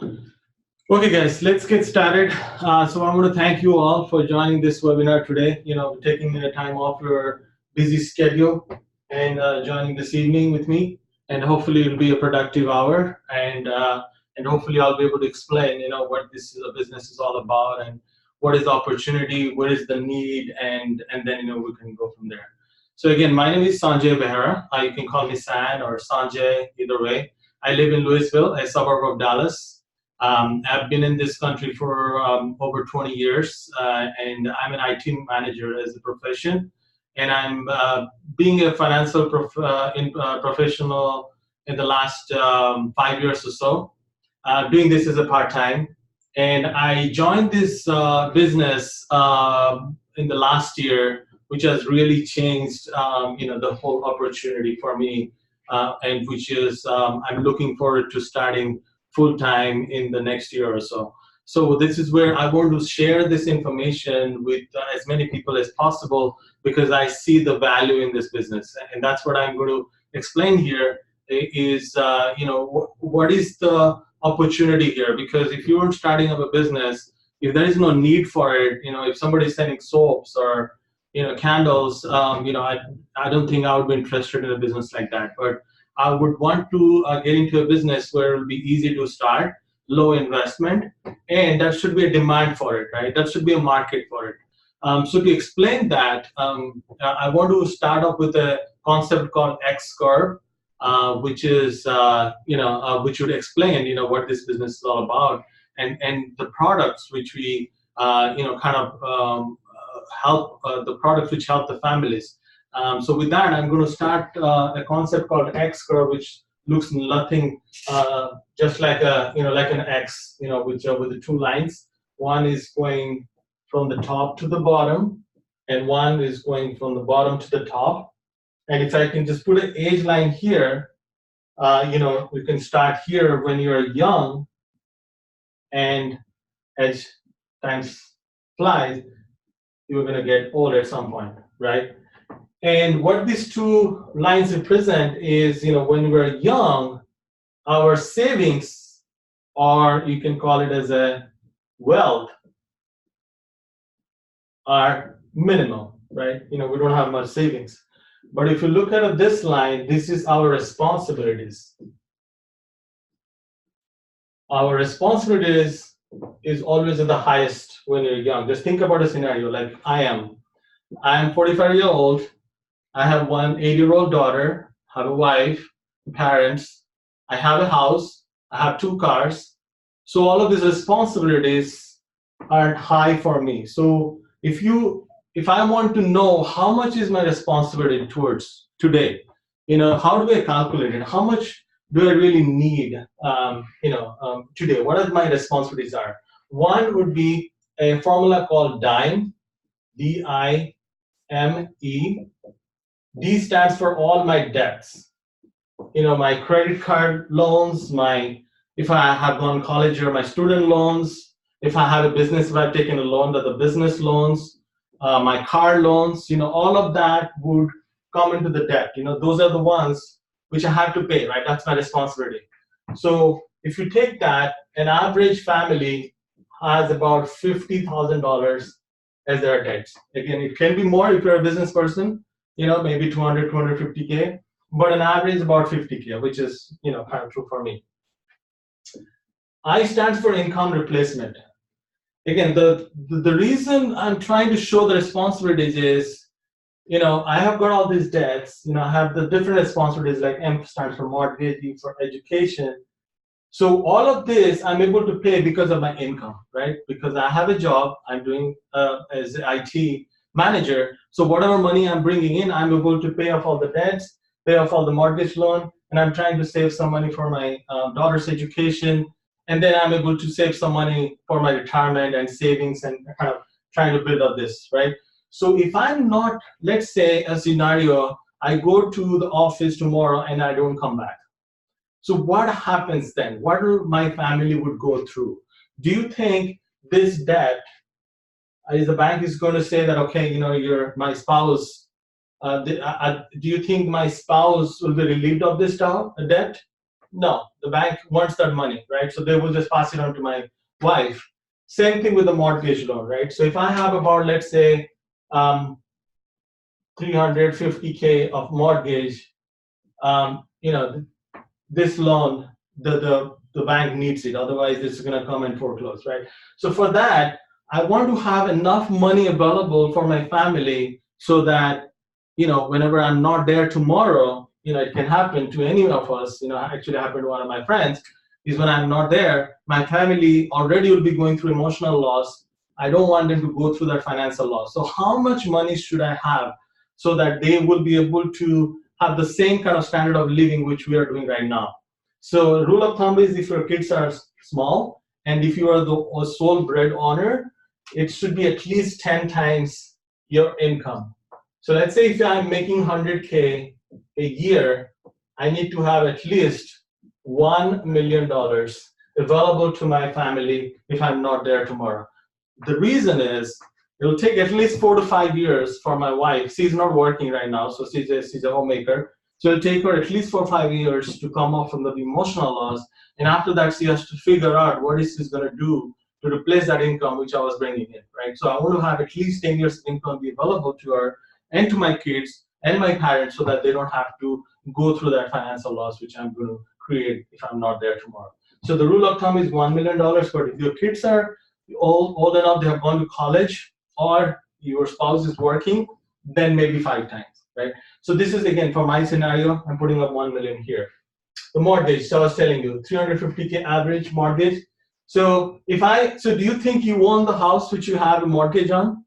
Okay, guys, let's get started. So I want to thank you all for joining this webinar today. Taking the time off your busy schedule and joining this evening with me. And hopefully it'll be a productive hour. And hopefully I'll be able to explain, what this business is all about and what is the opportunity, what is the need, and then we can go from there. So again, my name is Sanjay Behra. You can call me San or Sanjay, either way. I live in Louisville, a suburb of Dallas. I've been in this country for over 20 years, and I'm an IT manager as a profession. And I'm being a professional in the last 5 years or so, doing this as a part time. And I joined this business in the last year, which has really changed, the whole opportunity for me, and which is I'm looking forward to starting full time in the next year or so. So this is where I want to share this information with as many people as possible because I see the value in this business, and that's what I'm going to explain here. Is what is the opportunity here? Because if you're starting up a business, if there is no need for it, if somebody's selling soaps or candles, I don't think I would be interested in a business like that. But I would want to get into a business where it will be easy to start, low investment, and there should be a demand for it, right? There should be a market for it. So to explain that, I want to start off with a concept called X curve, which is which would explain what this business is all about, and the products which we kind of help the products which help the families. So with that, I'm going to start a concept called X curve, which looks nothing just like like an X, with the two lines. One is going from the top to the bottom, and one is going from the bottom to the top. And if I can just put an age line here, we can start here when you're young, and as time flies, you're going to get old at some point, right? And what these two lines represent is, when we're young, our savings, or you can call it as a wealth, are minimal, right? We don't have much savings. But if you look at this line, this is our responsibilities. Our responsibilities is always at the highest when you're young. Just think about a scenario like I am 45 years old. I have one 8-year-old daughter, have a wife, parents, I have a house, I have 2 cars. So all of these responsibilities are high for me. So if I want to know how much is my responsibility towards today, how do I calculate it? How much do I really need, today? What are my responsibilities are? One would be a formula called DIME, DIME. D stands for all my debts. My credit card loans, if I have gone college, or my student loans, if I have a business, if I've taken a loan, the business loans, my car loans, all of that would come into the debt. Those are the ones which I have to pay, right? That's my responsibility. So if you take that, an average family has about $50,000 as their debts. Again, it can be more if you're a business person, maybe 200, 250K, but an average about 50K, which is, kind of true for me. I stands for income replacement. Again, the reason I'm trying to show the responsibilities is, I have got all these debts, I have the different responsibilities, like M stands for mortgage, E for education. So all of this I'm able to pay because of my income, right? Because I have a job, I'm doing as an IT manager. So whatever money I'm bringing in, I'm able to pay off all the debts, pay off all the mortgage loan, and I'm trying to save some money for my daughter's education. And then I'm able to save some money for my retirement and savings, and kind of trying to build up this, right? So if I'm not, let's say a scenario, I go to the office tomorrow and I don't come back. So what happens then? What my family would go through? Do you think this debt, is the bank is going to say that, okay, you're my spouse, do you think my spouse will be relieved of this debt? No, the bank wants that money, right? So they will just pass it on to my wife. Same thing with the mortgage loan, right? So if I have about, let's say, 350K of mortgage, you know, this loan, the bank needs it. Otherwise, it's going to come and foreclose, right? So for that, I want to have enough money available for my family so that, whenever I'm not there tomorrow, it can happen to any of us. Actually happened to one of my friends. Is when I'm not there, my family already will be going through emotional loss. I don't want them to go through that financial loss. So how much money should I have so that they will be able to have the same kind of standard of living which we are doing right now? So rule of thumb is, if your kids are small and if you are the sole bread owner, it should be at least 10 times your income. So let's say if I'm making 100K a year, I need to have at least $1 million available to my family if I'm not there tomorrow. The reason is, it'll take at least 4 to 5 years for my wife. She's not working right now, so she's a homemaker. So it'll take her at least 4 or 5 years to come off from the emotional loss. And after that, she has to figure out what is she's going to do to replace that income which I was bringing in, right? So I want to have at least 10 years income be available to her and to my kids and my parents, so that they don't have to go through that financial loss which I'm going to create if I'm not there tomorrow. So the rule of thumb is $1 million. But if your kids are old enough, they have gone to college, or your spouse is working, then maybe 5 times, right? So this is, again, for my scenario, I'm putting up 1 million here. The mortgage, so I was telling you, 350K average mortgage. So do you think you own the house which you have a mortgage on?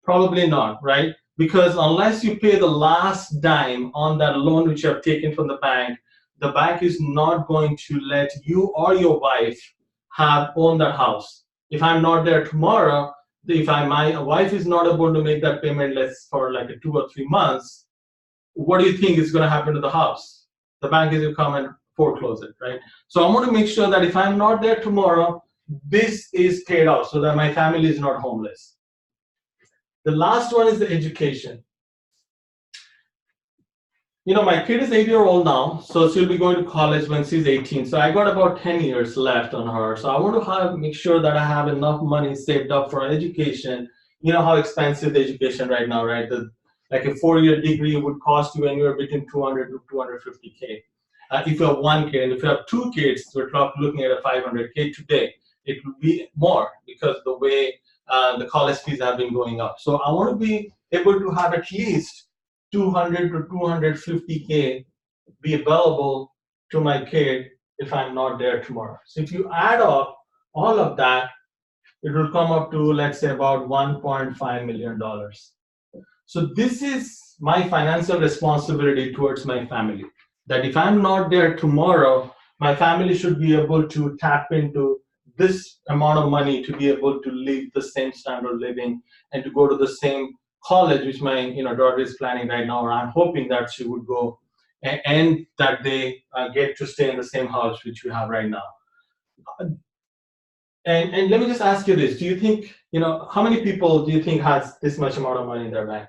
Probably not, right? Because unless you pay the last dime on that loan which you have taken from the bank is not going to let you or your wife own that house. If I'm not there tomorrow, if my wife is not able to make that payment for like 2 or 3 months, what do you think is going to happen to the house? The bank is going to come and foreclose it, right? So I want to make sure that if I'm not there tomorrow, this is paid out so that my family is not homeless. The last one is the education. My kid is 8-year-old now, so she'll be going to college when she's 18. So I got about 10 years left on her. So I want to make sure that I have enough money saved up for education. You know how expensive the education right now, right? Like a 4-year degree would cost you anywhere between 200 to 250K. If you have 1 kid, and if you have 2 kids, we're looking at a 500K today. It would be more because the way the college fees have been going up. So I want to be able to have at least 200 to 250K be available to my kid if I'm not there tomorrow. So if you add up all of that, it will come up to, let's say, about $1.5 million. So this is my financial responsibility towards my family, that if I'm not there tomorrow, my family should be able to tap into this amount of money to be able to live the same standard of living and to go to the same college which my daughter is planning right now, or I'm hoping that she would go, and that they get to stay in the same house which we have right now. And let me just ask you this: do you think, how many people do you think has this much amount of money in their bank?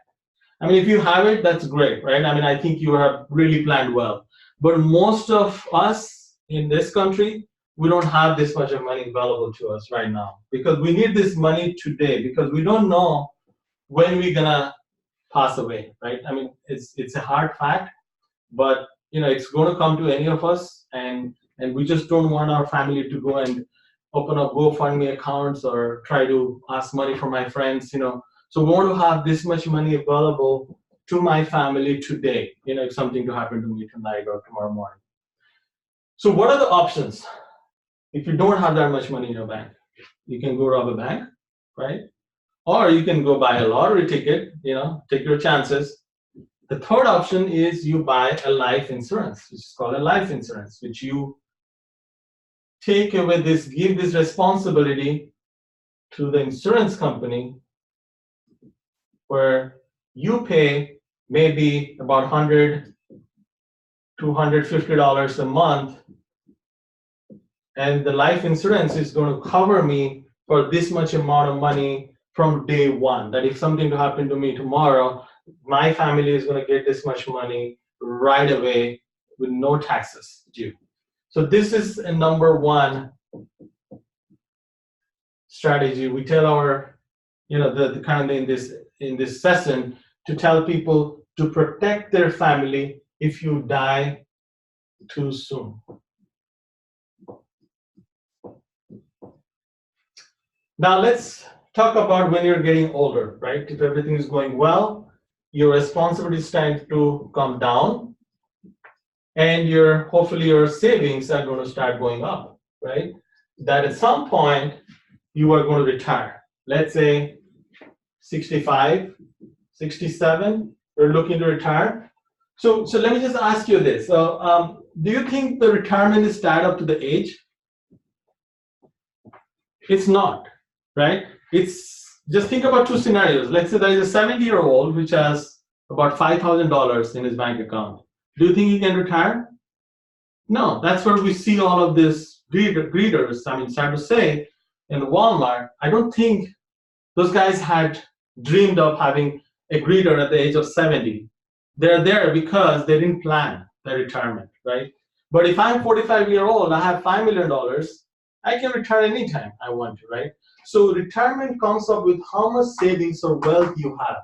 I mean, if you have it, that's great, right? I mean, I think you have really planned well. But most of us in this country, we don't have this much of money available to us right now, because we need this money today, because we don't know when we're gonna pass away, right? I mean, it's a hard fact, but it's going to come to any of us, and we just don't want our family to go and open up GoFundMe accounts or try to ask money from my friends, So we want to have this much money available to my family today, if something to happen to me tonight or tomorrow morning. So what are the options? If you don't have that much money in your bank, you can go rob a bank, right? Or you can go buy a lottery ticket, take your chances. The third option is you buy a life insurance, which is called a life insurance, which you take away give this responsibility to the insurance company, where you pay maybe about $100 to $150 a month, and the life insurance is going to cover me for this much amount of money from day one. That if something to happen to me tomorrow, my family is going to get this much money right away with no taxes due. So this is a number one strategy. We tell our, the kind of in this session to tell people to protect their family if you die too soon. Now let's talk about when you're getting older, right? If everything is going well, your responsibility is starting to come down, and hopefully your savings are going to start going up, right? That at some point you are going to retire. Let's say 65, 67, you're looking to retire. So let me just ask you this. So do you think the retirement is tied up to the age? It's not, right? It's just think about two scenarios. Let's say there is a 70-year-old which has about $5,000 in his bank account. Do you think he can retire? No, that's where we see all of this greeters. I mean, sad to say, in Walmart, I don't think those guys had dreamed of having a greeter at the age of 70. They're there because they didn't plan their retirement, right? But if I'm 45-year-old, I have $5 million, I can retire anytime I want to, right? So retirement comes up with how much savings or wealth you have,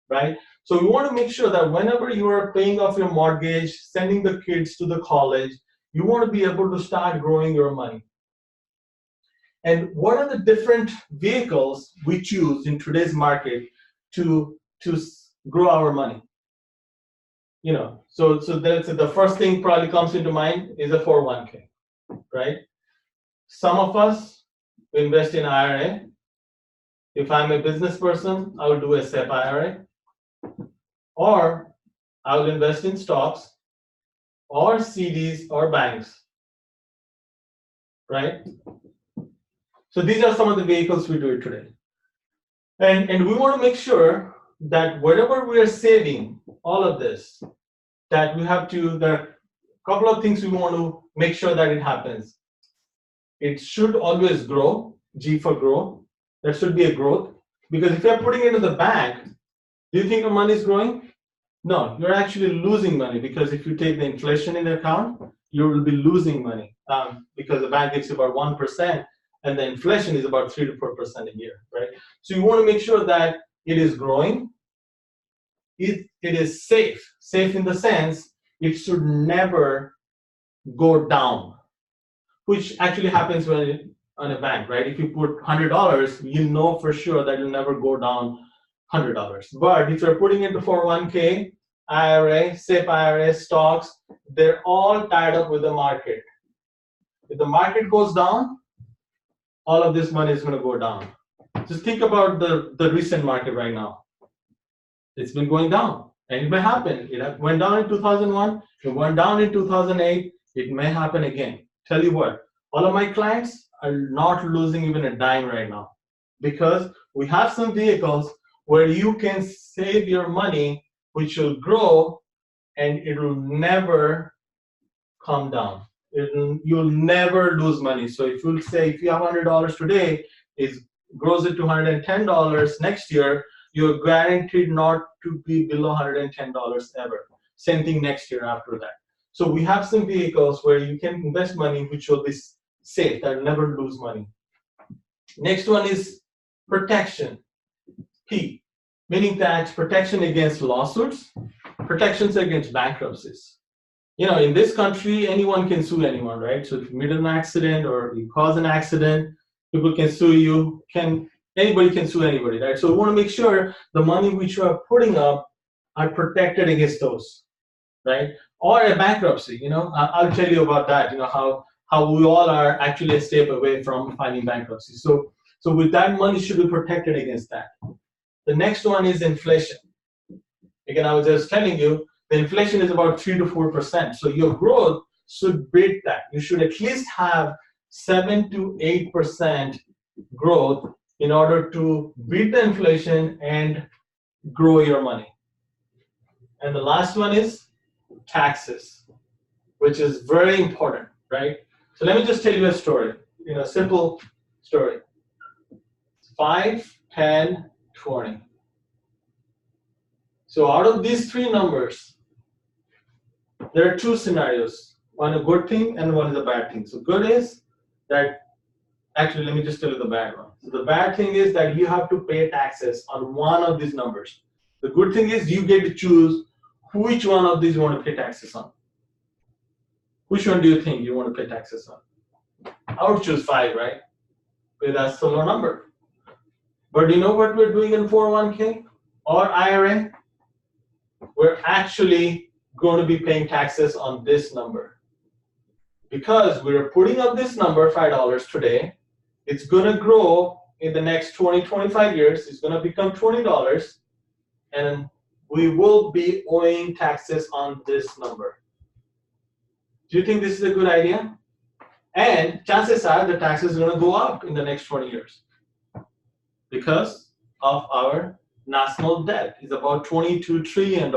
right? So you want to make sure that whenever you are paying off your mortgage, sending the kids to the college, you want to be able to start growing your money. And what are the different vehicles we choose in today's market to grow our money? So that's the first thing probably comes into mind is a 401k, right? Some of us invest in IRA. If I'm a business person, I will do a SEP IRA, or I will invest in stocks, or CDs, or banks, right? So these are some of the vehicles we do today. And we want to make sure that whatever we are saving, all of this, that we have to, there are a couple of things we want to make sure that it happens. It should always grow, G for grow. There should be a growth. Because if you're putting it in the bank, do you think your money is growing? No, you're actually losing money, because if you take the inflation in account, you will be losing money because the bank gives you about 1%, and the inflation is about 3 to 4% a year, right? So you want to make sure that it is growing. It is safe. Safe in the sense it should never go down, which actually happens when on a bank, right? If you put $100, you know for sure that you'll never go down $100. But if you're putting into 401k, IRA, SIP IRA, stocks, they're all tied up with the market. If the market goes down, all of this money is going to go down. Just think about the recent market right now. It's been going down, and it may happen. It went down in 2001, it went down in 2008, it may happen again. Tell you what, all of my clients are not losing even a dime right now, because we have some vehicles where you can save your money, which will grow, and it will never come down. You'll never lose money. So if you say if you have $100 today, it grows it to $110 next year, you're guaranteed not to be below $110 ever. Same thing next year after that. So we have some vehicles where you can invest money which will be safe, that will never lose money. Next one is protection, P, meaning that protection against lawsuits, protections against bankruptcies. In this country, anyone can sue anyone, right? So if you meet an accident or you cause an accident, people can sue you. Anybody can sue anybody, right? So we want to make sure the money which you are putting up are protected against those, right? Or a bankruptcy. I'll tell you about that. How we all are actually a step away from filing bankruptcy. So with that, money should be protected against that. The next one is inflation. Again, I was just telling you, the inflation is about 3 to 4%. So your growth should beat that. You should at least have 7 to 8% growth in order to beat the inflation and grow your money. And the last one is taxes, which is very important, right? So let me just tell you a story, a simple story. 5, 10, 20. So out of these three numbers, there are two scenarios. One a good thing and one is a bad thing. So good is that, actually let me just tell you the bad one. So the bad thing is that you have to pay taxes on one of these numbers. The good thing is you get to choose which one of these you want to pay taxes on. Which one do you think you want to pay taxes on? I would choose 5, right? Because that's the low number. But you know what we're doing in 401k or IRA? We're actually going to be paying taxes on this number. Because we're putting up this number, $5 today, it's going to grow in the next 20, 25 years. It's going to become $20, and we will be owing taxes on this number. Do you think this is a good idea? And chances are the taxes are going to go up in the next 20 years because of our national debt. It's about $22 trillion.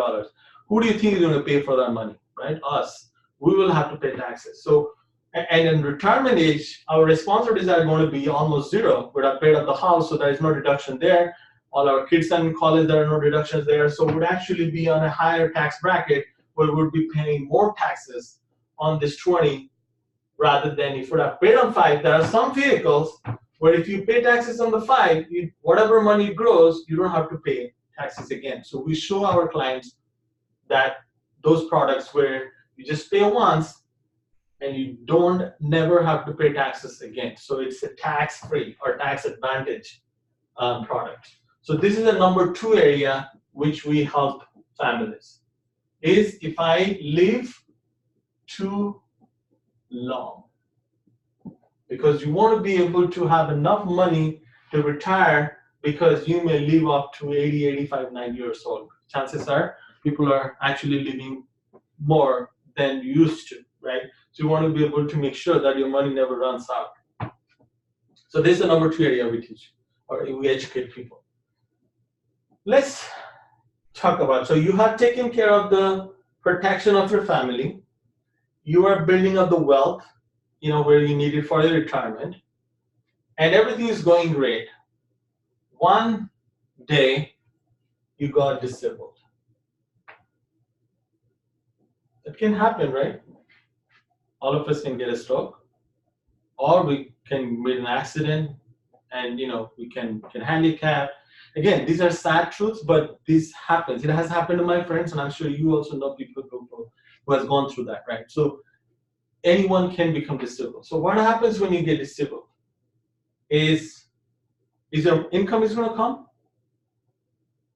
Who do you think is going to pay for that money, right? Us. We will have to pay taxes. So, and in retirement age, our responsibilities are going to be almost zero. We're not paid off the house, so there is no deduction there. All our kids are in college, there are no deductions there. So we'd actually be on a higher tax bracket where we would be paying more taxes on this 20 rather than if we would have paid on 5. There are some vehicles where if you pay taxes on the 5, whatever money grows, you don't have to pay taxes again. So we show our clients that those products where you just pay once and you don't never have to pay taxes again. So it's a tax-free or tax advantage product. So this is a number 2 area which we help families. Is if I live too long. Because you want to be able to have enough money to retire because you may live up to 80, 85, 90 years old. Chances are people are actually living more than used to, right? So you want to be able to make sure that your money never runs out. So this is the number 2 area we teach or we educate people. Let's talk about, so you have taken care of the protection of your family. You are building up the wealth, where you need it for your retirement, and everything is going great. One day, you got disabled. It can happen, right? All of us can get a stroke, or we can meet an accident, and we can handicap. Again, these are sad truths, but this happens. It has happened to my friends, and I'm sure you also know people who has gone through that, right? So anyone can become disabled. So what happens when you get disabled? Is your income is going to come?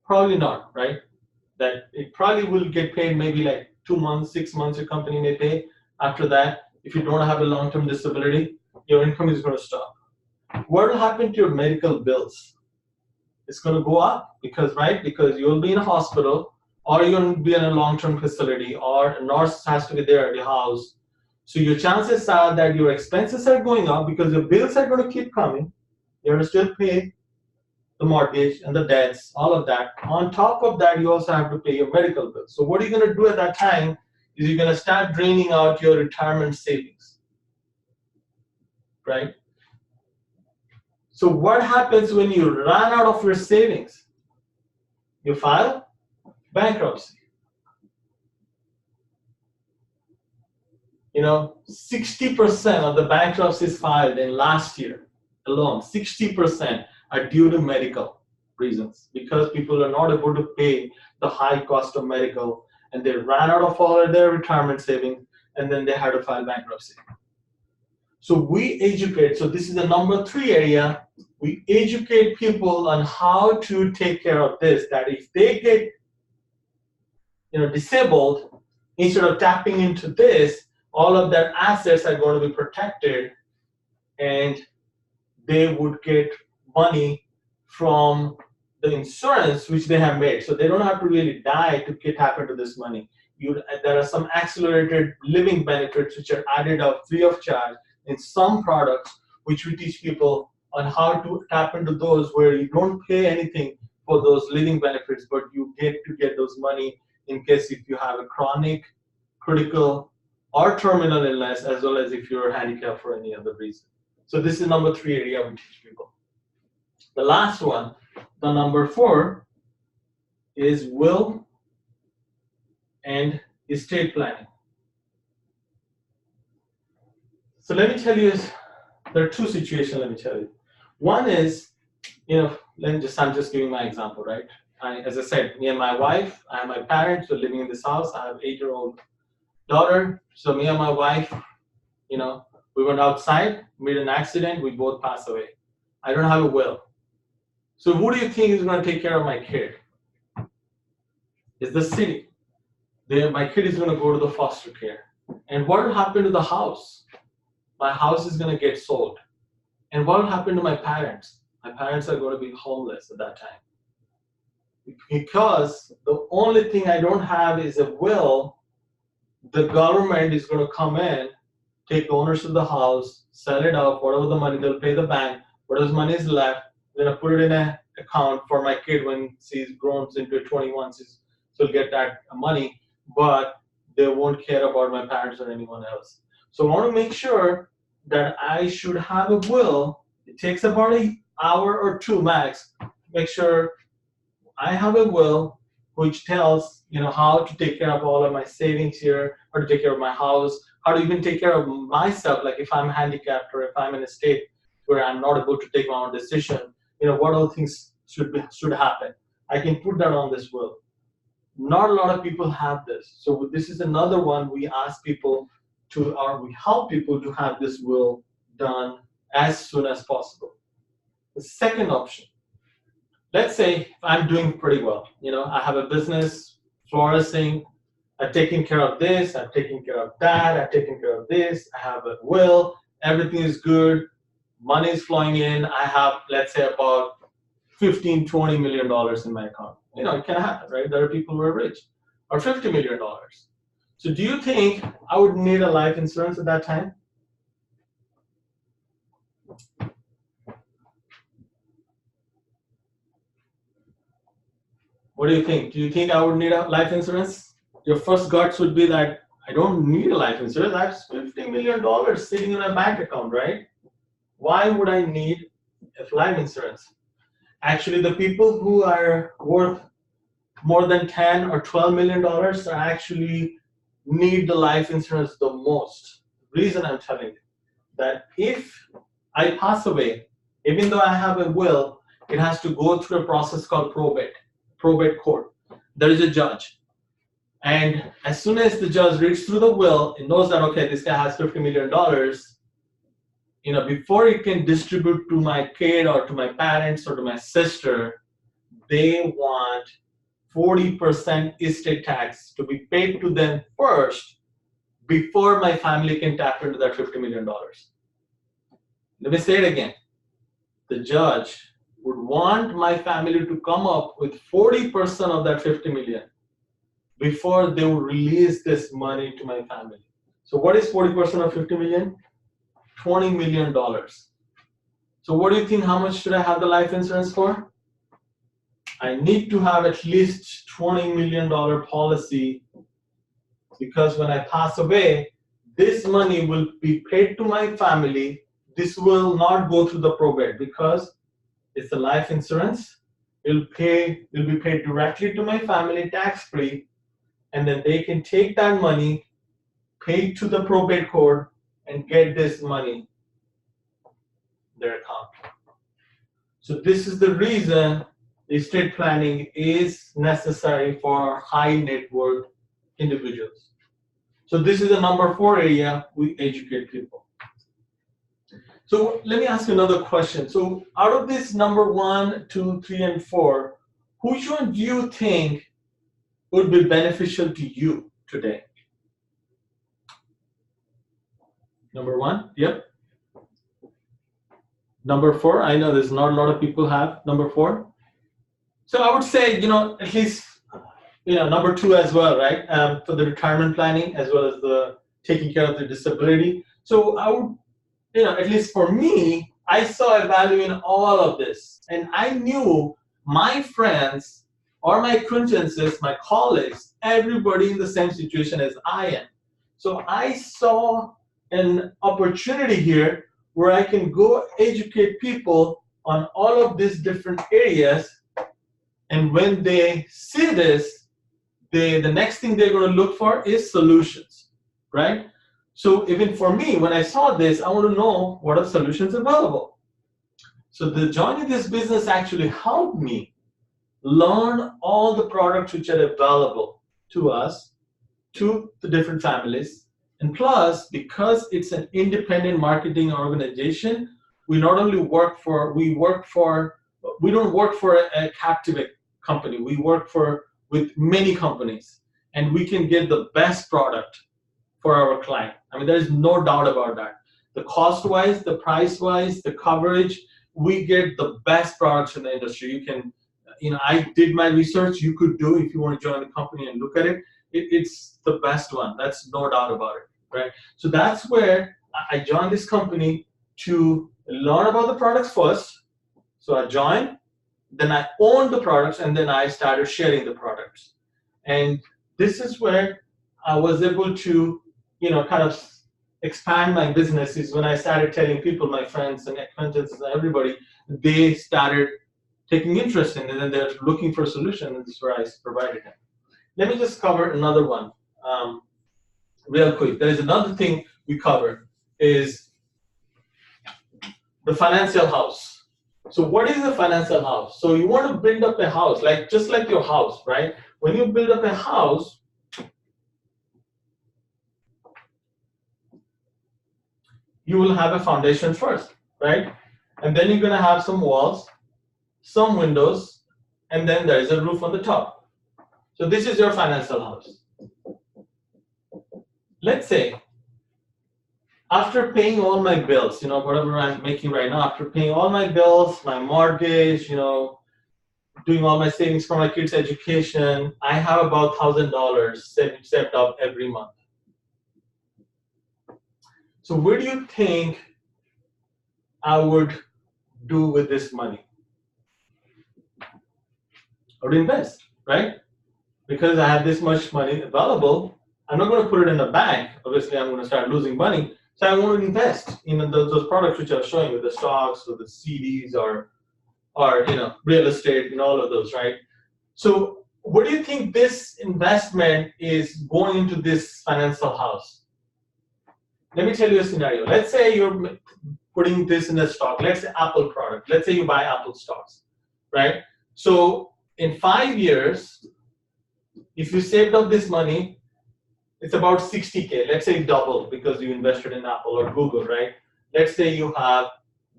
Probably not, right? That it probably will get paid maybe like 2 months, 6 months your company may pay. After that, if you don't have a long-term disability, your income is going to stop. What will happen to your medical bills? It's going to go up because you'll be in a hospital or you'll be in a long-term facility or a nurse has to be there at the house. So your chances are that your expenses are going up because your bills are going to keep coming. You're going to still pay the mortgage and the debts, all of that. On top of that, you also have to pay your medical bills. So what are you going to do at that time is you're going to start draining out your retirement savings, right? So what happens when you run out of your savings? You file bankruptcy. 60% of the bankruptcies filed in last year alone, 60% are due to medical reasons because people are not able to pay the high cost of medical and they ran out of all of their retirement savings and then they had to file bankruptcy. So we educate, so this is the number 3 area, we educate people on how to take care of this, that if they get disabled, instead of tapping into this, all of their assets are going to be protected and they would get money from the insurance which they have made. So they don't have to really die to tap into this money. There are some accelerated living benefits which are added up free of charge in some products which we teach people on how to tap into those where you don't pay anything for those living benefits, but you get to get those money in case if you have a chronic, critical, or terminal illness, as well as if you're handicapped for any other reason. So this is number 3 area we teach people. The last one, the number 4, is will and estate planning. So let me tell you, there are two situations, let me tell you. One is, I'm just giving my example, right? As I said, me and my wife, I have my parents, we're living in this house. I have an 8-year-old daughter. So me and my wife, we went outside, made an accident, we both passed away. I don't have a will. So who do you think is going to take care of my kid? It's the city. My kid is going to go to the foster care. And what will happen to the house? My house is going to get sold. And what will happen to my parents? My parents are going to be homeless at that time. Because the only thing I don't have is a will, the government is going to come in, take ownership of the house, sell it out, whatever the money, they'll pay the bank, whatever money is left, they're going to put it in an account for my kid when she's grown into 21, she'll get that money, but they won't care about my parents or anyone else. So I want to make sure that I should have a will. It takes about an hour or two max to make sure I have a will which tells how to take care of all of my savings here, how to take care of my house, how to even take care of myself, like if I'm handicapped or if I'm in a state where I'm not able to take my own decision, what all things should happen. I can put that on this will. Not a lot of people have this. So this is another one we ask people to, or we help people to have this will done as soon as possible. The second option, let's say I'm doing pretty well. I have a business flourishing. I've taken care of this. I've taken care of that. I've taken care of this. I have a will. Everything is good. Money is flowing in. I have, let's say, about $15-20 million in my account. It can happen, right? There are people who are rich, or $50 million. So do you think I would need a life insurance at that time? What do you think? Do you think I would need a life insurance? Your first guts would be that I don't need a life insurance. That's $50 million sitting in a bank account, right? Why would I need a life insurance? Actually, the people who are worth more than 10 or $12 million are actually need the life insurance the most. Reason I'm telling you that if I pass away, even though I have a will, it has to go through a process called probate court. There is a judge. And as soon as the judge reads through the will, it knows that, okay, this guy has $50 million, before it can distribute to my kid or to my parents or to my sister, they want 40% estate tax to be paid to them first before my family can tap into that $50 million. Let me say it again. The judge would want my family to come up with 40% of that $50 million before they would release this money to my family. So what is 40% of $50 million? $20 million. So what do you think, how much should I have the life insurance for? I need to have at least $20 million policy, because when I pass away, this money will be paid to my family. This will not go through the probate because it's a life insurance. It'll be paid directly to my family, tax-free, and then they can take that money, pay to the probate court, and get this money in their account. So this is the reason estate planning is necessary for high net worth individuals. So this is the number 4 area we educate people. So let me ask you another question. So out of this number 1, 2, 3, and 4, which one do you think would be beneficial to you today? Number 1, yep. Number 4, I know there's not a lot of people have number 4. So I would say, at least, number 2 as well, right? For the retirement planning as well as the taking care of the disability. So I would, at least for me, I saw a value in all of this. And I knew my friends or my acquaintances, my colleagues, everybody in the same situation as I am. So I saw an opportunity here where I can go educate people on all of these different areas. And when they see this, the next thing they're going to look for is solutions, right? So even for me, when I saw this, I want to know what are the solutions available. So the joining this business actually helped me learn all the products which are available to us, to the different families. And plus, because it's an independent marketing organization, we not only we don't work for a captive company. We work with many companies, and we can get the best product for our client. I mean, there's no doubt about that. The cost-wise, the price-wise, the coverage, we get the best products in the industry. You can, I did my research. You could do if you want to join the company and look at it. It's the best one. That's no doubt about it, right? So that's where I joined this company to learn about the products first. So I joined, then I owned the products, and then I started sharing the products. And this is where I was able to, kind of expand my business is when I started telling people, my friends and acquaintances and everybody, they started taking interest in it and they're looking for a solution, and this is where I provided them. Let me just cover another one real quick. There is another thing we covered is the financial house. So what is a financial house? So you want to build up a house, just like your house, right? When you build up a house, you will have a foundation first, right? And then you're going to have some walls, some windows, and then there is a roof on the top. So this is your financial house. Let's say after paying all my bills, whatever I'm making right now, after paying all my bills, my mortgage, doing all my savings for my kids' education, I have about $1,000 saved up every month. So what do you think I would do with this money? I would invest, right? Because I have this much money available, I'm not going to put it in the bank. Obviously, I'm going to start losing money. So I want to invest in those products which I was showing, with the stocks, with the CDs, or real estate, and all of those, right? So what do you think this investment is going into this financial house? Let me tell you a scenario. Let's say you're putting this in a stock. Let's say Apple product. Let's say you buy Apple stocks, right? So in 5 years, if you saved up this money, it's about 60K. Let's say double because you invested in Apple or Google, right? Let's say you have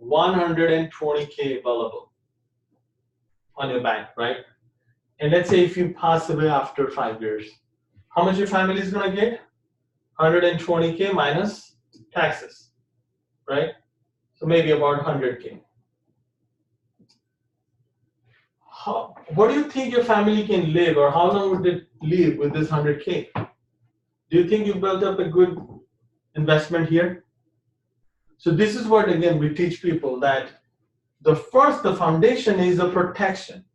120K available on your bank, right? And let's say if you pass away after 5 years, how much your family is going to get? 120K minus taxes, right? So maybe about 100K. What do you think your family can live, or how long would it live with this 100K? Do you think you built up a good investment here? So this is what, again, we teach people, that the foundation is a protection.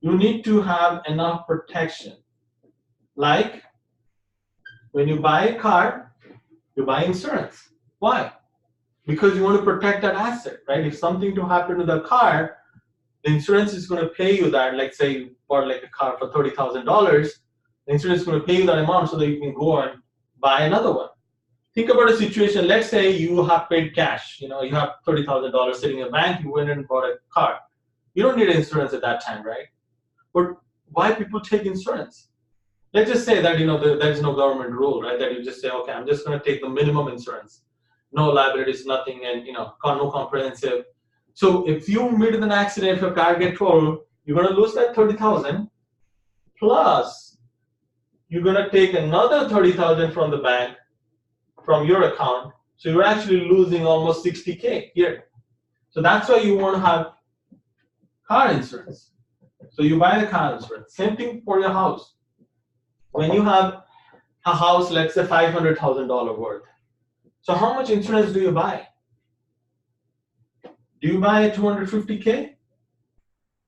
You need to have enough protection. Like when you buy a car, you buy insurance. Why? Because you want to protect that asset, right? If something to happen to the car, the insurance is going to pay you that. Like say you bought a car for $30,000, the insurance is going to pay you that amount so that you can go and buy another one. Think about a situation. Let's say you have paid cash. You have $30,000 sitting in a bank. You went and bought a car. You don't need insurance at that time, right? But why people take insurance? Let's just say that there's no government rule, right? That you just say, okay, I'm just going to take the minimum insurance, no liabilities, nothing, and no comprehensive. So if you meet with an accident, if your car gets totaled, you're going to lose that 30,000. Plus, you're going to take another 30,000 from the bank, from your account. So you're actually losing almost 60K here. So that's why you want to have car insurance. So you buy the car insurance. Same thing for your house. When you have a house, let's say $500,000 worth. So how much insurance do you buy? Do you buy a 250K? It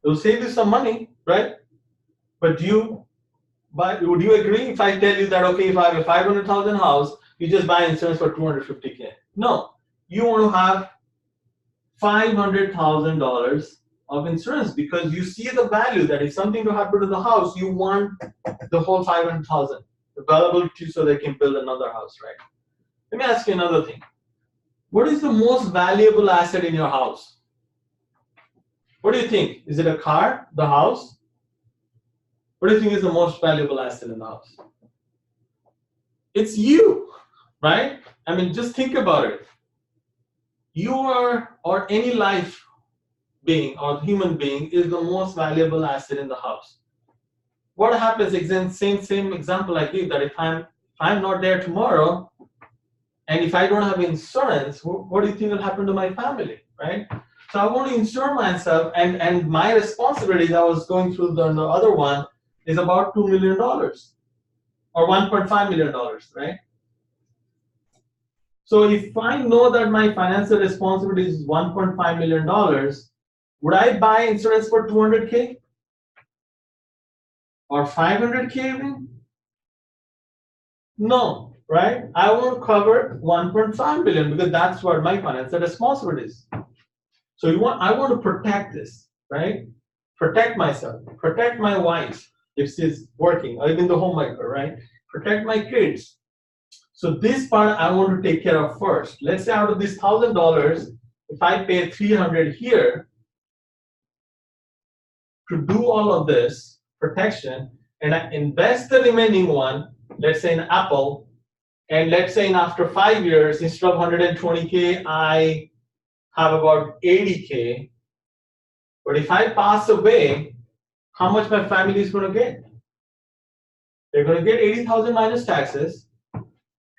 will save you some money, right? But would you agree if I tell you that, okay, if I have a 500,000 house, you just buy insurance for 250K? No, you want to have $500,000 of insurance because you see the value that if something to happen to the house, you want the whole 500,000 available to you so they can build another house, right? Let me ask you another thing. What is the most valuable asset in your house? What do you think? Is it a car, the house? What do you think is the most valuable asset in the house? It's you, right? I mean, just think about it. You are, or any life being or human being is the most valuable asset in the house. What happens, same example I gave, that if I'm not there tomorrow, and if I don't have insurance, what do you think will happen to my family, right? So I want to insure myself, and my responsibilities, I was going through the other one, is about $2 million or $1.5 million, right? So if I know that my financial responsibility is $1.5 million, would I buy insurance for $200K or $500K even? No, right? I want to cover $1.5 million because that's what my financial responsibility is. So I want to protect this, right? Protect myself, protect my wife if she's working, or even the homemaker, right? Protect my kids. So this part I want to take care of first. Let's say out of this $1,000, if I pay $300 here to do all of this protection, and I invest the remaining one, let's say in Apple, and let's say in after 5 years, instead of 120K, I have about 80K. But if I pass away, how much my family is going to get? They're going to get 80,000 minus taxes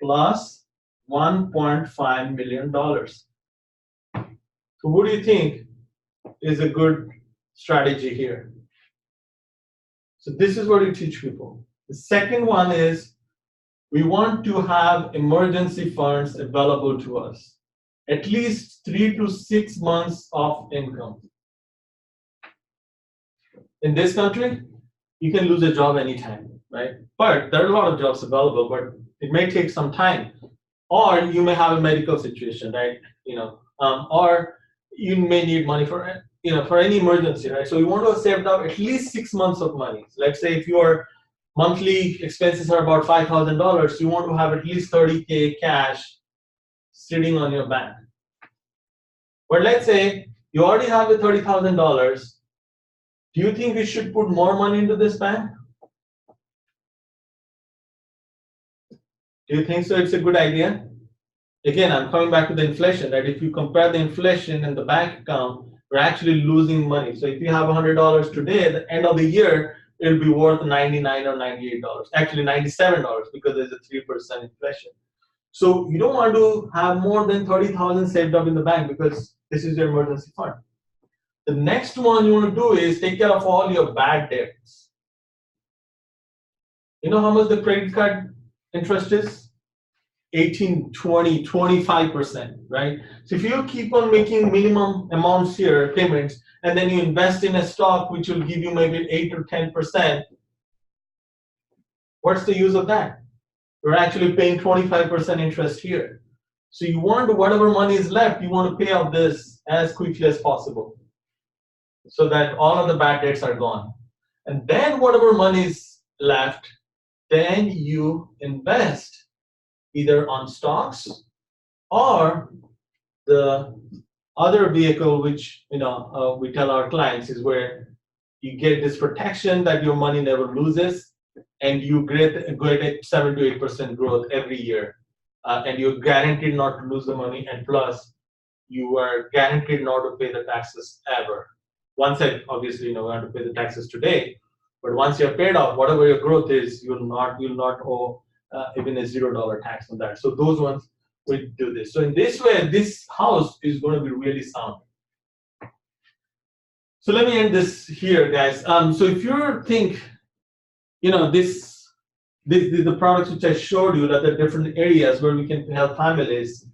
plus $1.5 million. So what do you think is a good strategy here? So this is what we teach people. The second one is we want to have emergency funds available to us. At least 3 to 6 months of income. In this country, you can lose a job anytime, right? But there are a lot of jobs available, but it may take some time. Or you may have a medical situation, right? Or you may need money for any emergency, right? So you want to save up at least 6 months of money. So let's say if your monthly expenses are about $5,000, you want to have at least 30K cash sitting on your bank. But let's say you already have the $30,000. Do you think we should put more money into this bank? Do you think so? It's a good idea? Again, I'm coming back to the inflation, right? If you compare the inflation and the bank account, we're actually losing money. So if you have $100 today, at the end of the year, it'll be worth $99 or $98. Actually, $97 because there's a 3% inflation. So you don't want to have more than 30,000 saved up in the bank because this is your emergency fund. The next one you want to do is take care of all your bad debts. You know how much the credit card interest is? 18, 20, 25%, right? So if you keep on making minimum amounts here, payments, and then you invest in a stock which will give you maybe 8 or 10%, what's the use of that? You're actually paying 25% interest here. So you want whatever money is left, you want to pay off this as quickly as possible so that all of the bad debts are gone. And then whatever money is left, then you invest either on stocks or the other vehicle which we tell our clients is where you get this protection that your money never loses, and you get a 7 to 8% growth every year, and you're guaranteed not to lose the money, and plus you are guaranteed not to pay the taxes ever. Once obviously we have to pay the taxes today, but once you're paid off, whatever your growth is, you'll not owe even a $0 tax on that. So those ones will do this. So in this way, this house is going to be really sound. So let me end this here, guys. So if you think, this the products which I showed you, that there are different areas where we can help families.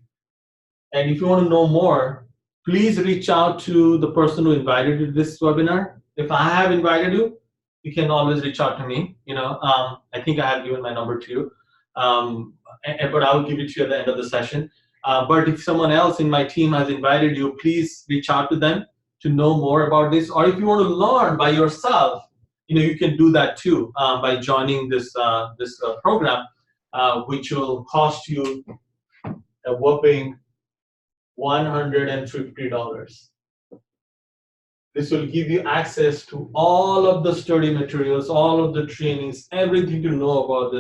And if you want to know more, please reach out to the person who invited you to this webinar. If I have invited you, you can always reach out to me. I think I have given my number to you, but I will give it to you at the end of the session. But if someone else in my team has invited you, please reach out to them to know more about this. Or if you want to learn by yourself, you can do that too by joining this program, which will cost you a whopping $150. This will give you access to all of the study materials, all of the trainings, everything to know about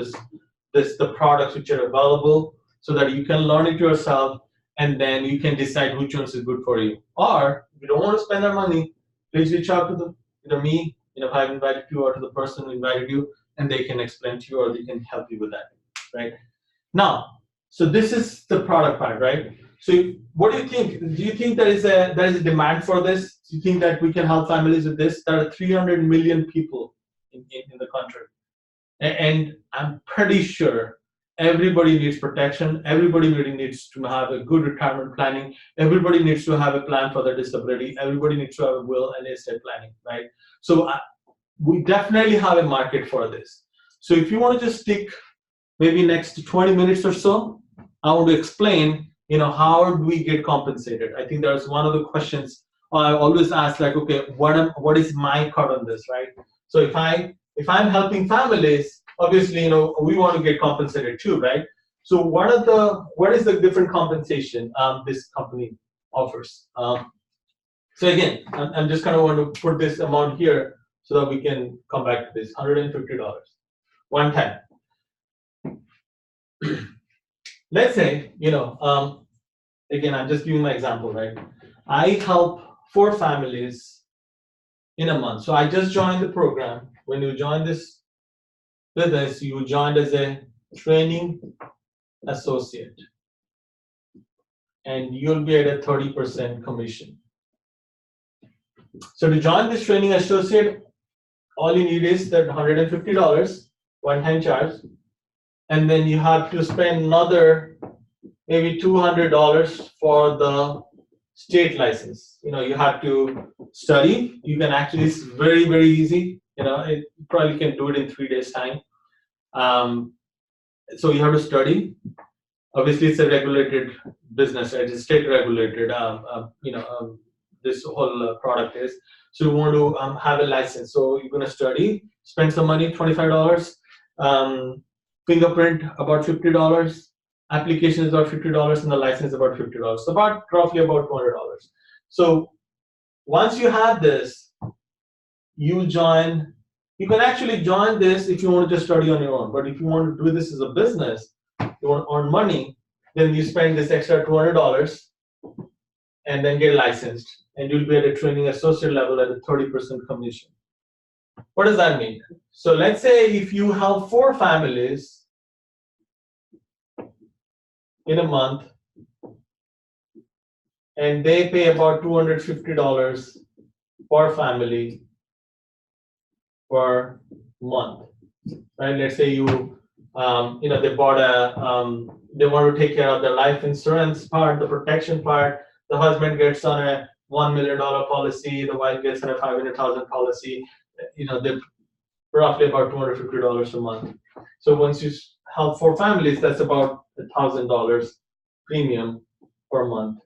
the products which are available, so that you can learn it yourself, and then you can decide which ones is good for you. Or if you don't want to spend that money, please reach out to them, either me, if I've invited you, or to the person who invited you, and they can explain to you, or they can help you with that, right? Now, so this is the product part, right? So what do you think? Do you think there is a demand for this? Do you think that we can help families with this? There are 300 million people in the country. And I'm pretty sure everybody needs protection. Everybody really needs to have a good retirement planning. Everybody needs to have a plan for their disability. Everybody needs to have a will and estate planning, right? So we definitely have a market for this. So if you want to just stick maybe next 20 minutes or so, I want to explain, how do we get compensated? I think there's one of the questions I always ask, like, okay, what is my cut on this, right? So if I'm helping families, obviously, we want to get compensated too, right? So what is the different compensation this company offers? So again, I'm just kind of want to put this amount here so that we can come back to this $150, one time. Let's say, again, I'm just giving my example, right? I help 4 families in a month. So I just joined the program. When you join this business, you joined as a training associate, and you'll be at a 30% commission. So to join this training associate, all you need is that $150 one-time charge, and then you have to spend another maybe $200 for the state license. You have to study. You can actually, it's very, very easy. You probably can do it in 3 days time. So you have to study. Obviously, it's a regulated business, right? It's state regulated. This whole product is. So you want to have a license. So you're going to study, spend some money, $25. Fingerprint about $50. Application is about $50, and the license is about $50. So roughly about $200. So once you have this, you can actually join this if you want to just study on your own. But if you want to do this as a business, you want to earn money, then you spend this extra $200 and then get licensed, and you'll be at a training associate level at a 30% commission. What does that mean? So let's say if you have 4 families in a month, and they pay about $250 per family per month, right? Let's say they bought they want to take care of their life insurance part, the protection part. The husband gets on a $1 million policy, the wife gets on a $500,000 policy. They're roughly about $250 a month. So once you help 4 families, that's about $1,000 premium per month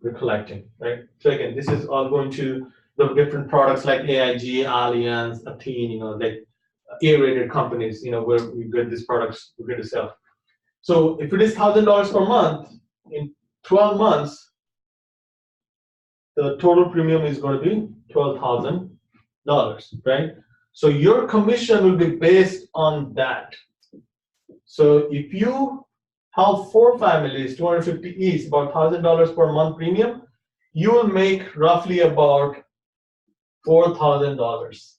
we're collecting, right? So again, this is all going to the different products like AIG, Allianz, Athene, like A-rated companies, where we get these products we're going to sell. So if it is $1,000 per month, in 12 months, the total premium is going to be $12,000, right? So your commission will be based on that. So if you help 4 families, 250 each, about $1,000 per month premium, you will make roughly about $4,000.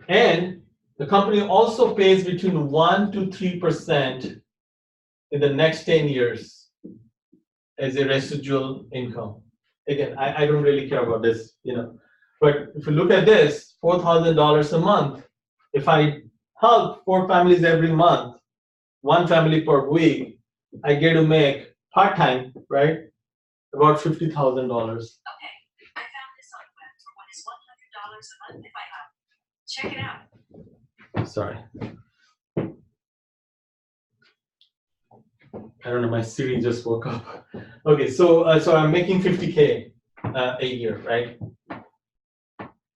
And the company also pays between 1 to 3% in the next 10 years as a residual income. Again, I don't really care about this, But if you look at this, $4,000 a month, if I help 4 families every month, 1 family per week, I get to make part-time, right? About $50,000. Okay, I found this on the web for what is $100 a month if I have. Check it out. Sorry. I don't know, my Siri just woke up. Okay, so I'm making $50K a year, right?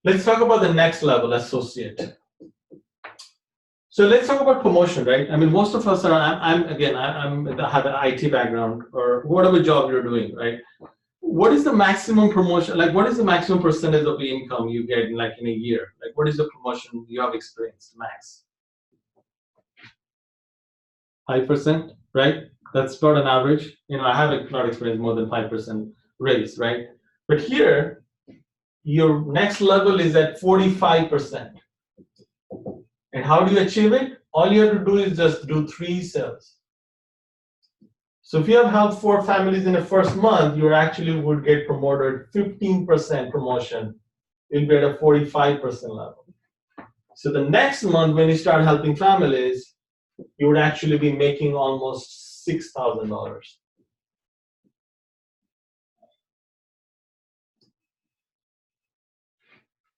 Let's talk about the next level, associate. So let's talk about promotion, right? I mean, most of us are. I have an IT background or whatever job you're doing, right? What is the maximum promotion? Like, what is the maximum percentage of the income you get in a year? Like, what is the promotion you have experienced max? 5%, right? That's about an average. I have not experienced more than 5% raise, right? But here, your next level is at 45%. And how do you achieve it? All you have to do is just do 3 sales. So if you have helped 4 families in the first month, you actually would get promoted 15% promotion. You'll be at a 45% level. So the next month, when you start helping families, you would actually be making almost $6,000.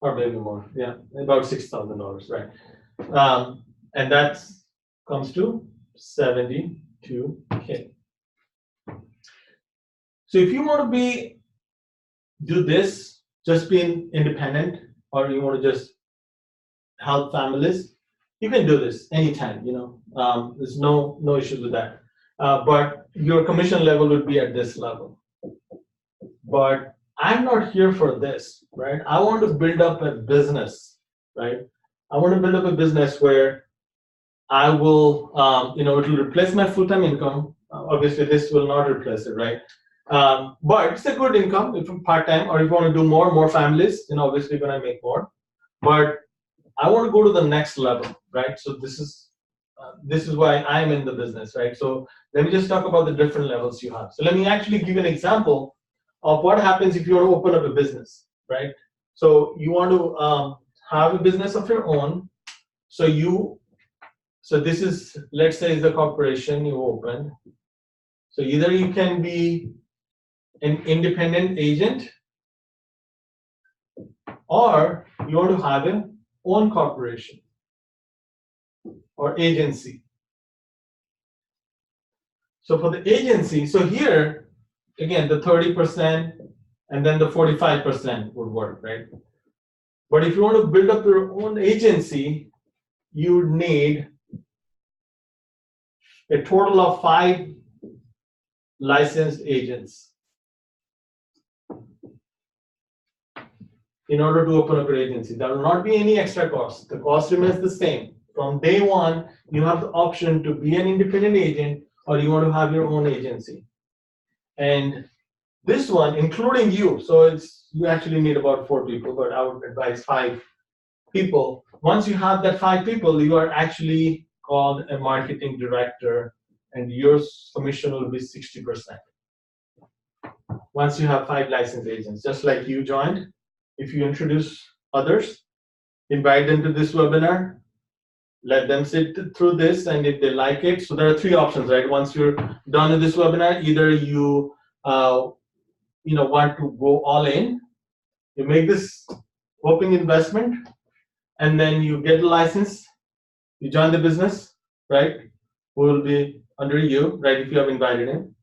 Or maybe more, yeah, about $6,000, right? And that comes to 72K. So if you want to do this, just being independent, or you want to just help families, you can do this anytime. There's no issues with that. But your commission level would be at this level. But I'm not here for this, right? I want to build up a business, right? I want to build up a business where I will, it will replace my full-time income. Obviously, this will not replace it, right? But it's a good income if you're part-time, or if you want to do more families, obviously you're going to make more. But I want to go to the next level, right? So this is why I'm in the business, right? So let me just talk about the different levels you have. So let me actually give you an example of what happens if you want to open up a business, right? So you want to have a business of your own. So this is, let's say, is the corporation you open. So either you can be an independent agent, or you want to have an own corporation or agency. So for the agency, so here, again, the 30% and then the 45% would work, right? But if you want to build up your own agency, you would need a total of 5 licensed agents in order to open up your agency. There will not be any extra cost. The cost remains the same. From day one, you have the option to be an independent agent, or you want to have your own agency. And this one, including you, so you actually need about 4 people, but I would advise 5 people. Once you have that 5 people, you are actually called a marketing director, and your commission will be 60%. Once you have 5 licensed agents, just like you joined, if you introduce others, invite them to this webinar, let them sit through this, and if they like it, so there are 3 options, right? Once you're done with this webinar, either you want to go all in, you make this opening investment, and then you get the license, you join the business, right? Who will be under you, right? If you have invited him,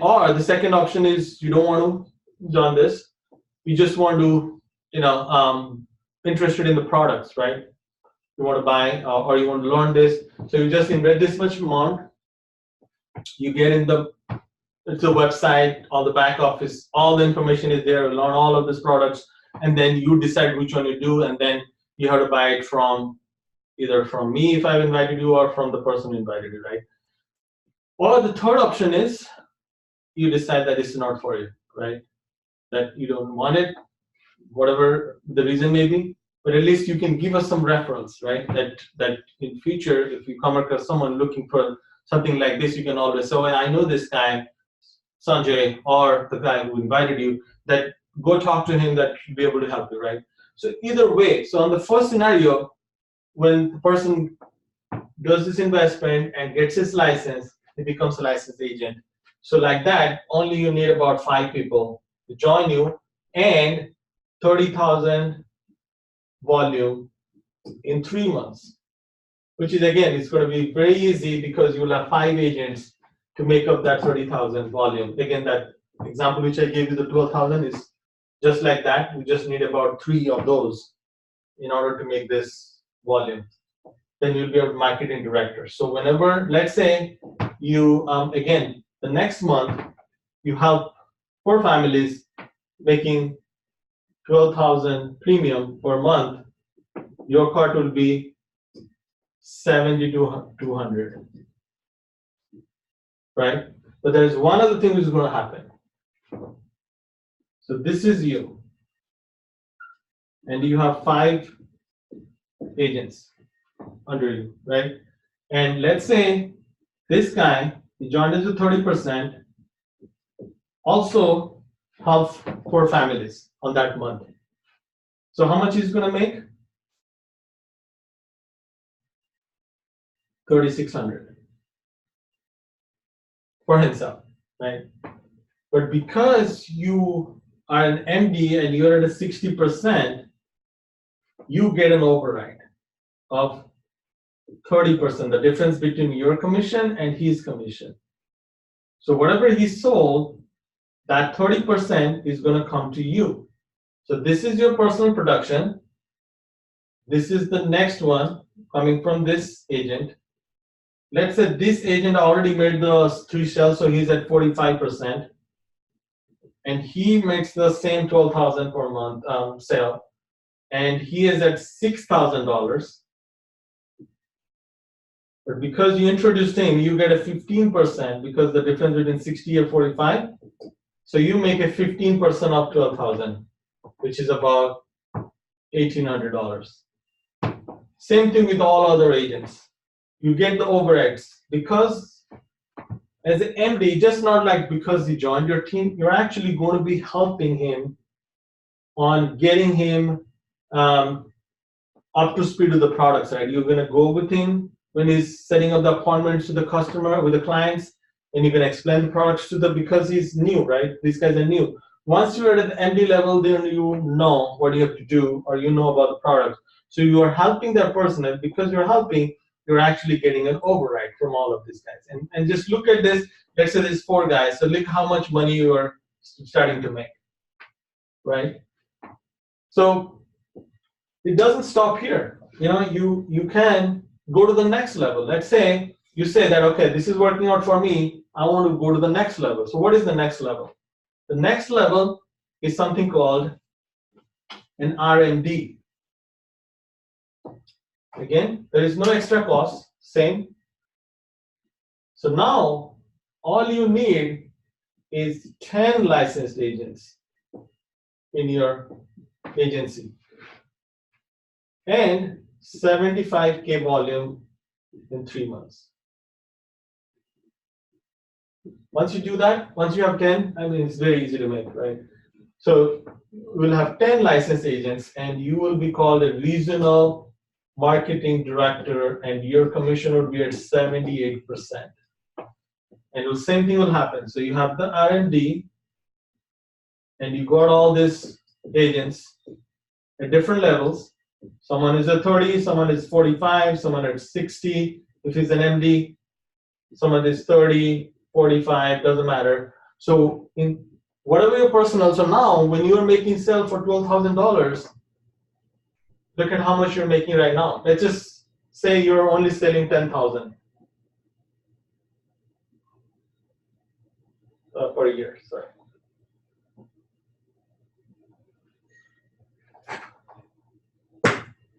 or the second option is you don't want to join this, you just want to, interested in the products, right? You want to buy or you want to learn this, so you just invest this much amount, you get in the website, all the back office, all the information is there, learn all of these products, and then you decide which one you do, and then you have to buy it either from me if I've invited you, or from the person who invited you, right? Or the third option is you decide that it's not for you, right? That you don't want it, whatever the reason may be, but at least you can give us some reference, right? That in future, if you come across someone looking for something like this, you can always say, oh, I know this guy, Sanjay, or the guy who invited you, that go talk to him, that should be able to help you, right? So either way, so on the first scenario, when the person does this investment and gets his license, he becomes a licensed agent. So like that, only you need about 5 people to join you, and 30,000 volume in 3 months, which is, again, it's going to be very easy because you will have 5 agents to make up that 30,000 volume. Again, that example which I gave you, the 12,000, is just like that. We just need about 3 of those in order to make this volume. then you'll be a marketing director. So whenever, let's say you, again, the next month, you help 4 families making 12,000 premium per month, your cut will be 70 to 200, right? But there's one other thing which is going to happen. So this is you, and you have 5 agents under you, right? And let's say this guy, he joined us with 30%, also helps 4 families on that month. So how much he's going to make? 3,600 for himself, right? But because you are an MD and you're at a 60%, you get an override of 30%, the difference between your commission and his commission. So whatever he sold, that 30% is going to come to you. So this is your personal production. This is the next one coming from this agent. Let's say this agent already made the 3 sales, so he's at 45%. And he makes the same 12,000 per month sale. And he is at $6,000. But because you introduced him, you get a 15% because the difference between 60 and 45. So you make a 15% of 12,000, which is about $1,800. Same thing with all other agents. You get the overheads because as an MD, just not like because he joined your team, you're actually going to be helping him on getting him up to speed with the products, right? You're going to go with him when he's setting up the appointments to the customer, with the clients, and you're going to explain the products to them because he's new, right? These guys are new. Once you're at the MD level, then you know what you have to do, or you know about the product. So you are helping that person, and because you're helping, you're actually getting an override from all of these guys. And just look at this. Let's say there's 4 guys. So look how much money you are starting to make, right? So it doesn't stop here. You know, you can go to the next level. Let's say you say that, okay, this is working out for me. I want to go to the next level. So what is the next level? The next level is something called an RMD. Again, there is no extra cost, same. So now all you need is 10 licensed agents in your agency and 75K volume in 3 months. Once you do that, once you have 10, I mean, it's very easy to make, right? So we'll have 10 licensed agents and you will be called a regional marketing director and your commission would be at 78%. And the same thing will happen. So you have the R&D and you got all these agents at different levels. Someone is at 30, someone is 45, someone at 60 if he's an MD, someone is 30, 45, doesn't matter. So in whatever your personal, so now when you're making sales for $12,000, look at how much you're making right now. Let's just say you're only selling 10,000 per year. Sorry.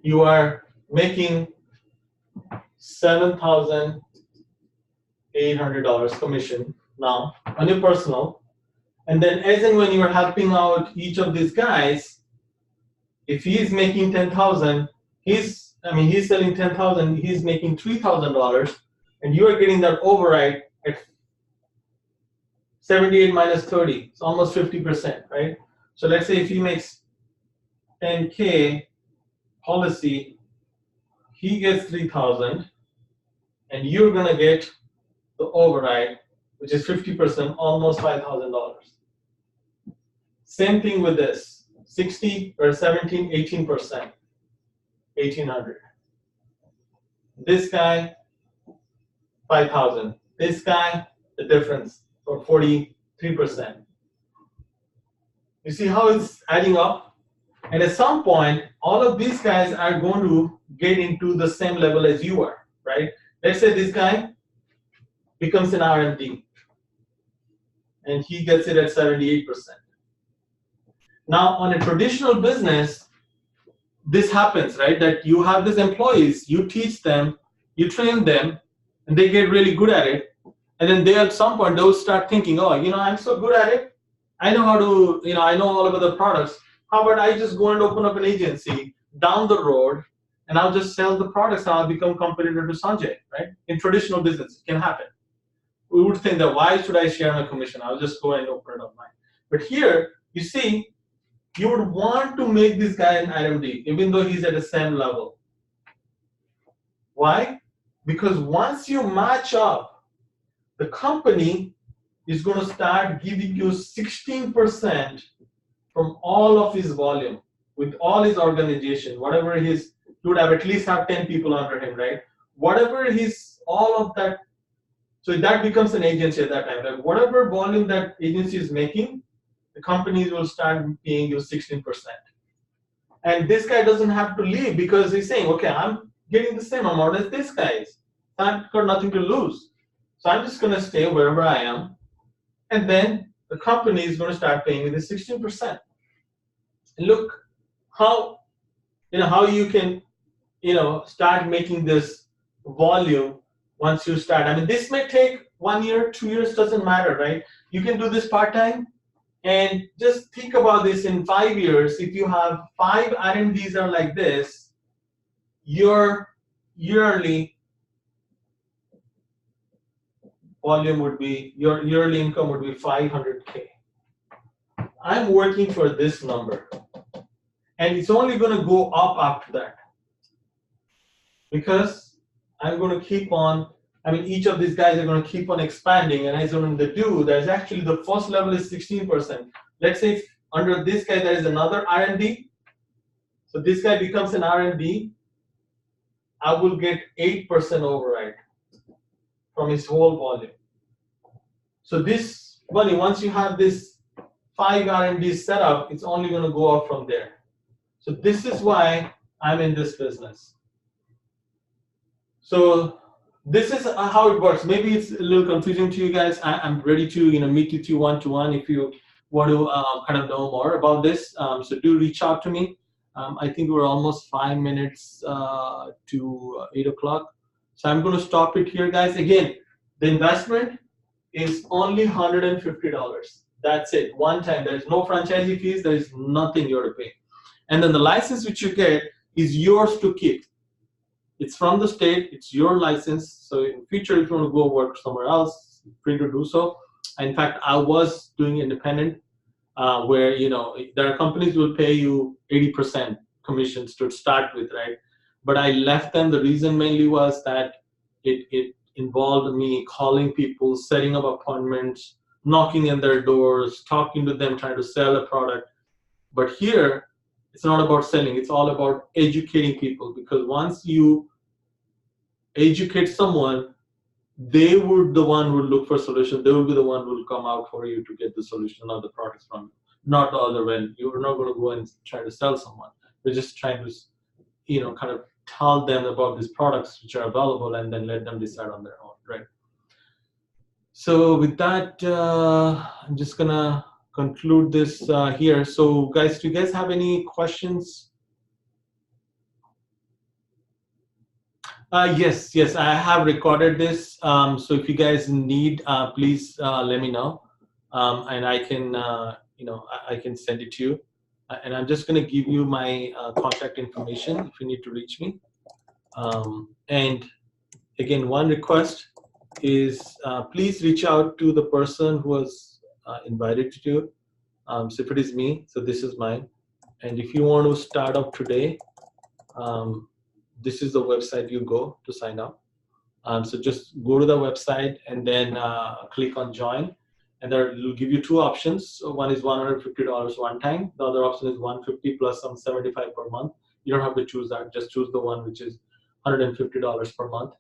You are making $7,800 commission now on your personal, and then as and when you are helping out each of these guys, if he's making 10,000, he's selling 10,000, he's making $3,000, and you are getting that override at 78 minus 30, it's almost 50%, right? So let's say if he makes 10K policy, he gets 3,000, and you're gonna get the override, which is 50%, almost $5,000. Same thing with this, 60 or 17, 18%, 1,800. This guy, 5,000. This guy, the difference for 43%. You see how it's adding up? And at some point, all of these guys are going to get into the same level as you are, right? Let's say this guy becomes an RMD and he gets it at 78%. Now, on a traditional business, this happens, right? That you have these employees, you teach them, you train them, and they get really good at it. And then they at some point they'll start thinking, oh, I'm so good at it. I know how to, I know all about the products. How about I just go and open up an agency down the road and I'll just sell the products and I'll become competitor to Sanjay, right? In traditional business, it can happen. We would think that why should I share my commission? I'll just go and open it up mine. But here, you see, you would want to make this guy an RMD, even though he's at the same level. Why? Because once you match up, the company is going to start giving you 16% from all of his volume, with all his organization, whatever his, he would have at least have 10 people under him, right? Whatever his, all of that, so that becomes an agency at that time. Like whatever volume that agency is making, the companies will start paying you 16%. And this guy doesn't have to leave because he's saying, okay, I'm getting the same amount as this guy is. I've got nothing to lose. So I'm just going to stay wherever I am. And then the company is going to start paying me the 16%. And look how, how you can, start making this volume once you start. I mean, this may take 1 year, 2 years, doesn't matter, right? You can do this part-time. And just think about this in 5 years. If you have 5 RMDs are like this, your yearly volume would be, your yearly income would be 500K. I'm working for this number. And it's only going to go up after that. Because I'm going to keep on, each of these guys are going to keep on expanding, and as when they do, there's actually the first level is 16%. Let's say if under this guy there is another RMD, so this guy becomes an RMD, I will get 8% override from his whole volume. So this money, once you have this 5 RMDs set up, it's only going to go up from there. So this is why I'm in this business. So this is how it works. Maybe it's a little confusing to you guys. I'm ready to meet with you one-to-one if you want to kind of know more about this. So do reach out to me. I think we're almost 5 minutes to 8 o'clock. So I'm going to stop it here, guys. Again, the investment is only $150. That's it, one time. There is no franchisee fees. There is nothing you're to pay. And then the license which you get is yours to keep. It's from the state, it's your license. So in future, if you want to go work somewhere else, free to do so. In fact, I was doing independent where, there are companies who will pay you 80% commissions to start with, right? But I left them. The reason mainly was that it involved me calling people, setting up appointments, knocking in their doors, talking to them, trying to sell a product. But here, it's not about selling. It's all about educating people, because once you educate someone, they would the one who look for solutions. They will be the one who will come out for you to get the solution or the products from you, not the other way. You're not going to go and try to sell someone. We're just trying to, kind of tell them about these products which are available and then let them decide on their own, right? So with that, I'm just gonna conclude this here. So guys, do you guys have any questions? Yes, I have recorded this. So if you guys need, please let me know, and I can, I can send it to you. And I'm just going to give you my contact information if you need to reach me. And again, one request is please reach out to the person who was invited to do it. So if it is me, so this is mine. And if you want to start up today, this is the website you go to sign up. So just go to the website and then click on join, and there will give you 2 options. So one is $150 one time. The other option is $150 plus some $75 per month. You don't have to choose that. Just choose the one which is $150 per month,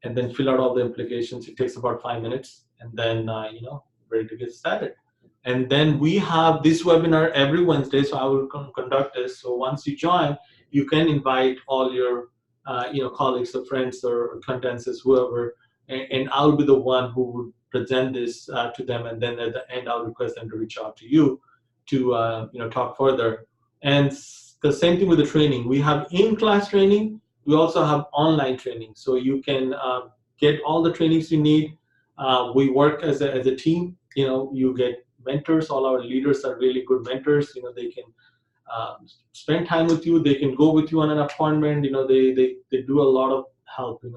and then fill out all the implications. It takes about 5 minutes, and then ready to get started. And then we have this webinar every Wednesday, so I will conduct this. So once you join, you can invite all your colleagues or friends or acquaintances, whoever, and I'll be the one who would present this to them, and then at the end I'll request them to reach out to you to talk further. And the same thing with the training. We have in-class training. We also have online training, so you can get all the trainings you need. We work as a team. You get mentors. All our leaders are really good mentors. They can spend time with you. They can go with you on an appointment. They do a lot of help. In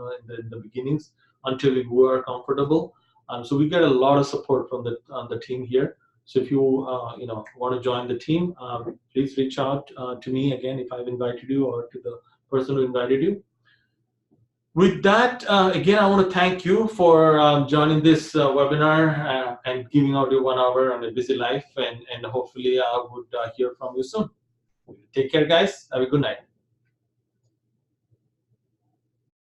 the beginnings until you are comfortable. So we get a lot of support from the team here. So if you want to join the team, please reach out to me again if I've invited you or to the person who invited you. With that, again, I want to thank you for joining this webinar and giving out your 1 hour on a busy life, and hopefully I would hear from you soon. Take care, guys. Have a good night.